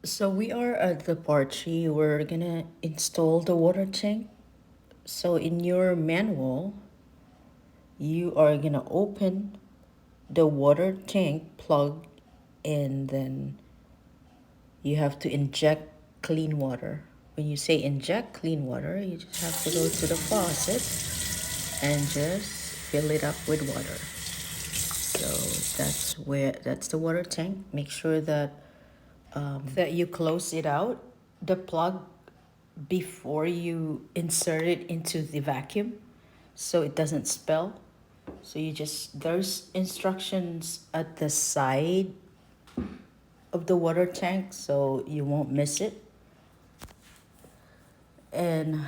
So we are at the part 3. We're gonna install the water tank. So in your manual, you are gonna open the water tank plug, and then you have to inject clean water. When you say inject clean water, you just have to go to the faucet and just fill it up with water. So that's the water tank. Make sure that that you close it out, the plug, before you insert it into the vacuum, so it doesn't spill. So there's instructions at the side of the water tank, so you won't miss it. And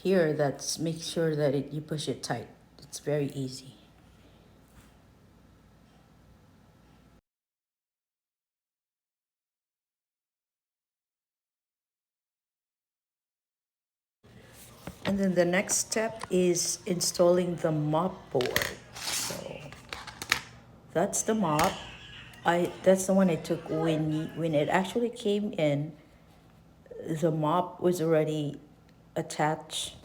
here, that's make sure that you push it tight. It's very easy. And then the next step is installing the mop board. So that's the mop. That's the one I took when it actually came in. The mop was already attached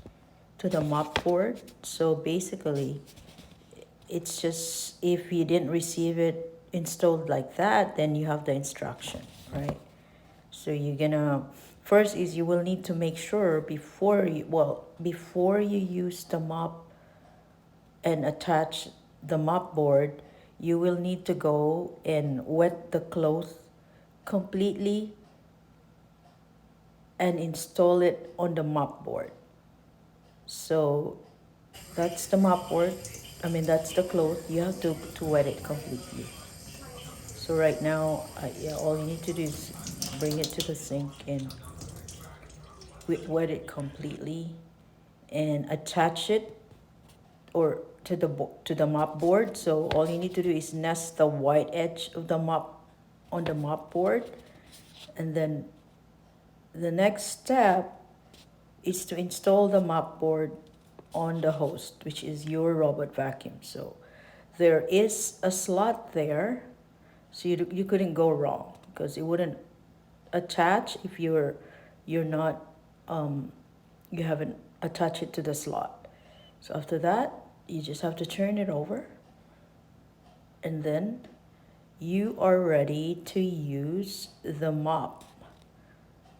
to the mop board. So basically, it's just if you didn't receive it installed like that, then you have the instruction, right? So you're gonna first is you will need to make sure before you use the mop and attach the mop board, you will need to go and wet the cloth completely and install it on the mop board. So that's the mop board. I mean, that's the cloth. You have to wet it completely. So right now, yeah, all you need to do is bring it to the sink and wet it completely and attach it or to the mop board. So all you need to do is nest the white edge of the mop on the mop board, and then the next step is to install the mop board on the host, which is your robot vacuum. So there is a slot there, so you couldn't go wrong because it wouldn't attach if you're not you haven't attached it to the slot. So after that, you just have to turn it over, and then you are ready to use the mop.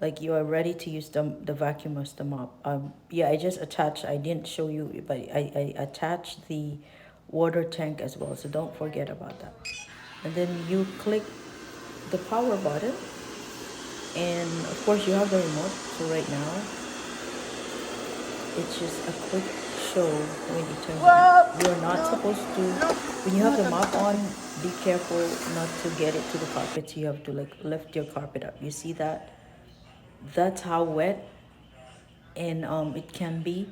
Like you are ready to use the vacuum as the mop. Yeah, I just attached. I didn't show you, but I attached the water tank as well. So don't forget about that. And then you click the power button, and of course you have the remote. So right now, it's just a quick show when it turns on. You're not supposed to, when you have the mop on, be careful not to get it to the carpet. You have to like lift your carpet up. You see that? That's how wet and it can be.